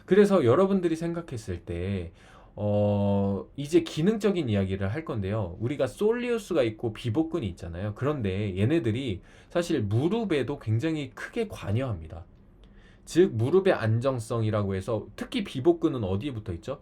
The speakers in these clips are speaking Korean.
그래서 여러분들이 생각했을 때 이제 기능적인 이야기를 할 건데요. 우리가 솔리우스가 있고 비복근이 있잖아요. 그런데 얘네들이 사실 무릎에도 굉장히 크게 관여합니다. 즉 무릎의 안정성이라고 해서 특히 비복근은 어디에 붙어 있죠?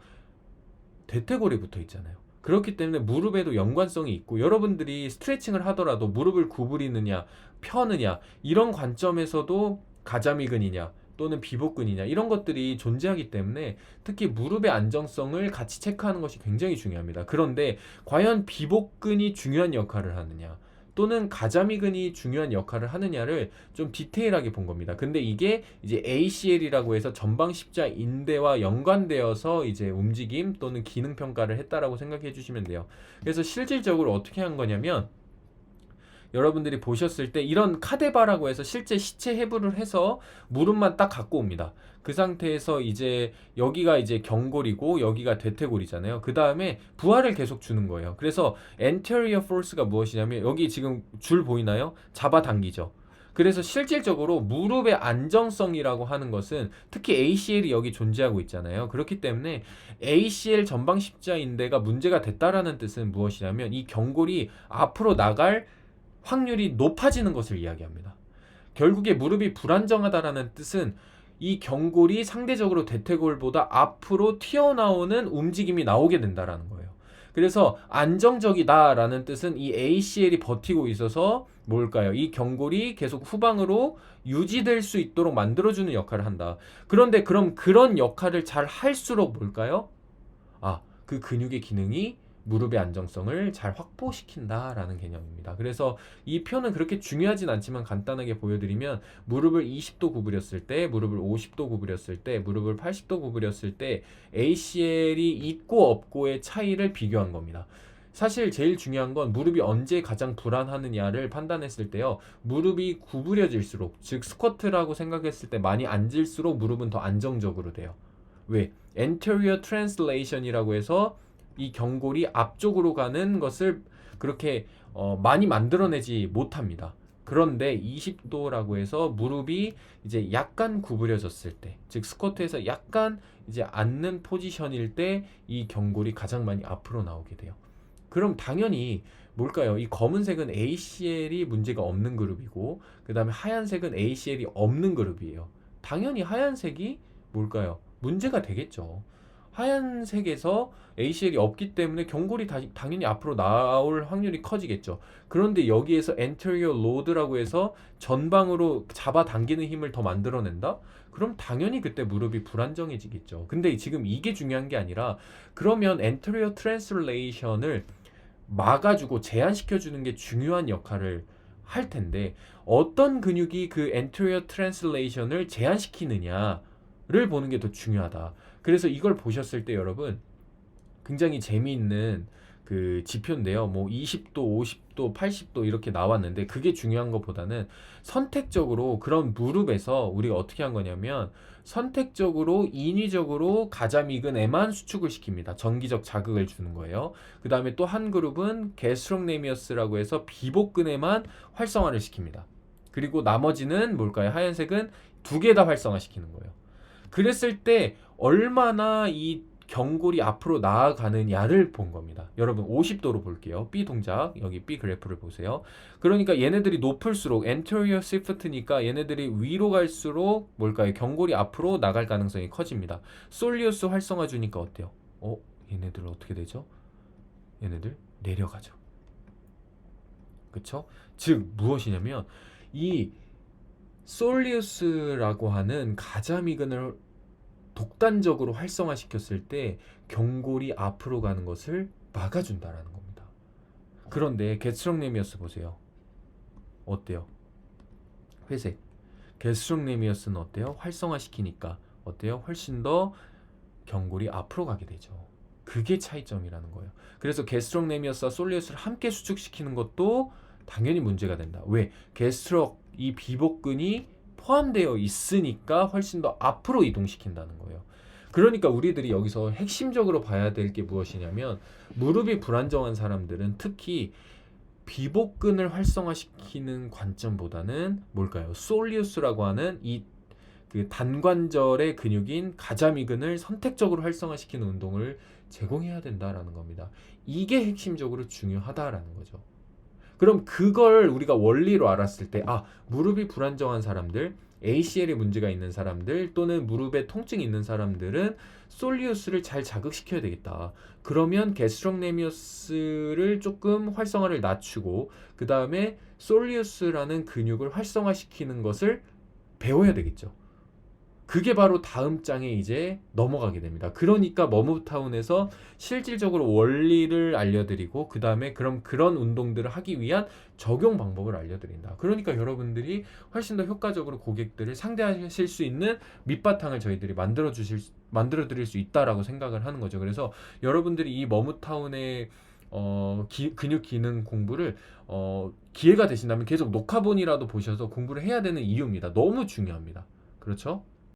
대퇴골에 붙어 있잖아요. 그렇기 때문에 무릎에도 연관성이 있고 여러분들이 스트레칭을 하더라도 무릎을 구부리느냐 펴느냐 이런 관점에서도 가자미근이냐 또는 비복근이냐 이런 것들이 존재하기 때문에 특히 무릎의 안정성을 같이 체크하는 것이 굉장히 중요합니다. 그런데 과연 비복근이 중요한 역할을 하느냐 또는 가자미근이 중요한 역할을 하느냐를 좀 디테일하게 본 겁니다. 근데 이게 이제 ACL이라고 해서 전방 십자 인대와 연관되어서 이제 움직임 또는 기능 평가를 했다라고 생각해 주시면 돼요. 그래서 실질적으로 어떻게 한 거냐면 여러분들이 보셨을 때 이런 카데바라고 해서 실제 시체 해부를 해서 무릎만 딱 갖고 옵니다. 그 상태에서 이제 여기가 이제 경골이고 여기가 대퇴골이잖아요. 그 다음에 부하를 계속 주는 거예요. 그래서 anterior force가 무엇이냐면 여기 지금 줄 보이나요? 잡아당기죠. 그래서 실질적으로 무릎의 안정성이라고 하는 것은 특히 ACL이 여기 존재하고 있잖아요. 그렇기 때문에 ACL 전방 십자인대가 문제가 됐다라는 뜻은 무엇이냐면 이 경골이 앞으로 나갈 확률이 높아지는 것을 이야기합니다. 결국에 무릎이 불안정하다라는 뜻은 이 경골이 상대적으로 대퇴골보다 앞으로 튀어나오는 움직임이 나오게 된다라는 거예요. 그래서 안정적이다라는 뜻은 이 ACL이 버티고 있어서 뭘까요? 이 경골이 계속 후방으로 유지될 수 있도록 만들어주는 역할을 한다. 그런데 그럼 그런 역할을 잘 할수록 뭘까요? 그 근육의 기능이 무릎의 안정성을 잘 확보시킨다라는 개념입니다. 그래서 이 표는 그렇게 중요하진 않지만 간단하게 보여드리면 무릎을 20도 구부렸을 때, 무릎을 50도 구부렸을 때, 무릎을 80도 구부렸을 때 ACL이 있고 없고의 차이를 비교한 겁니다. 사실 제일 중요한 건 무릎이 언제 가장 불안하느냐를 판단했을 때요. 무릎이 구부려질수록, 즉 스쿼트라고 생각했을 때 많이 앉을수록 무릎은 더 안정적으로 돼요. 왜? anterior translation이라고 해서 이 경골이 앞쪽으로 가는 것을 그렇게 많이 만들어내지 못합니다. 그런데 20도라고 해서 무릎이 이제 약간 구부려졌을 때, 즉 스쿼트에서 약간 이제 앉는 포지션일 때 이 경골이 가장 많이 앞으로 나오게 돼요. 그럼 당연히 뭘까요? 이 검은색은 ACL이 문제가 없는 그룹이고 그 다음에 하얀색은 ACL이 없는 그룹이에요. 당연히 하얀색이 뭘까요? 문제가 되겠죠. 하얀색에서 ACL이 없기 때문에 경골이 당연히 앞으로 나올 확률이 커지겠죠. 그런데 여기에서 anterior load라고 해서 전방으로 잡아당기는 힘을 더 만들어낸다? 그럼 당연히 그때 무릎이 불안정해지겠죠. 근데 지금 이게 중요한 게 아니라 그러면 anterior translation을 막아주고 제한시켜주는 게 중요한 역할을 할 텐데 어떤 근육이 그 anterior translation을 제한시키느냐를 보는 게 더 중요하다. 그래서 이걸 보셨을 때 여러분 굉장히 재미있는 그 지표인데요. 뭐 20도, 50도, 80도 이렇게 나왔는데 그게 중요한 것보다는 선택적으로 그런 무릎에서 우리가 어떻게 한 거냐면 선택적으로 인위적으로 가자미근에만 수축을 시킵니다. 전기적 자극을 주는 거예요. 그 다음에 또 한 그룹은 게스트록네미어스라고 해서 비복근에만 활성화를 시킵니다. 그리고 나머지는 뭘까요? 하얀색은 두 개 다 활성화시키는 거예요. 그랬을 때 얼마나 이 경골이 앞으로 나아가느냐를 본 겁니다. 여러분 50도로 볼게요. B 동작 여기 B 그래프를 보세요. 그러니까 얘네들이 높을수록 anterior shift니까 얘네들이 위로 갈수록 뭘까요? 경골이 앞으로 나갈 가능성이 커집니다. 솔리우스 활성화 주니까 어때요? 얘네들 어떻게 되죠? 얘네들 내려가죠. 그쵸? 즉 무엇이냐면 이 솔리우스라고 하는 가자미근을 독단적으로 활성화시켰을 때 경골이 앞으로 가는 것을 막아준다라는 겁니다. 그런데 게스트록네미어스 보세요. 어때요? 회색. 게스트록네미어스는 어때요? 활성화시키니까 어때요? 훨씬 더 경골이 앞으로 가게 되죠. 그게 차이점이라는 거예요. 그래서 게스트록네미어스와 솔리우스를 함께 수축시키는 것도 당연히 문제가 된다. 왜? 게스트록 이 비복근이 포함되어 있으니까 훨씬 더 앞으로 이동시킨다는 거예요. 그러니까 우리들이 여기서 핵심적으로 봐야 될 게 무엇이냐면 무릎이 불안정한 사람들은 특히 비복근을 활성화시키는 관점보다는 뭘까요? 솔리우스라고 하는 이 그 단관절의 근육인 가자미근을 선택적으로 활성화시키는 운동을 제공해야 된다라는 겁니다. 이게 핵심적으로 중요하다라는 거죠. 그럼 그걸 우리가 원리로 알았을 때, 무릎이 불안정한 사람들, ACL에 문제가 있는 사람들 또는 무릎에 통증이 있는 사람들은 솔리우스를 잘 자극시켜야 되겠다. 그러면 게스트록네미어스를 조금 활성화를 낮추고 그 다음에 솔리우스라는 근육을 활성화시키는 것을 배워야 되겠죠. 그게 바로 다음 장에 이제 넘어가게 됩니다. 그러니까 머뭇타운에서 실질적으로 원리를 알려드리고 그 다음에 그런 운동들을 하기 위한 적용 방법을 알려드린다. 그러니까 여러분들이 훨씬 더 효과적으로 고객들을 상대하실 수 있는 밑바탕을 저희들이 만들어 드릴 수 있다라고 생각을 하는 거죠. 그래서 여러분들이 이 머뭇타운의 근육 기능 공부를 기회가 되신다면 계속 녹화본이라도 보셔서 공부를 해야 되는 이유입니다. 너무 중요합니다. 그렇죠?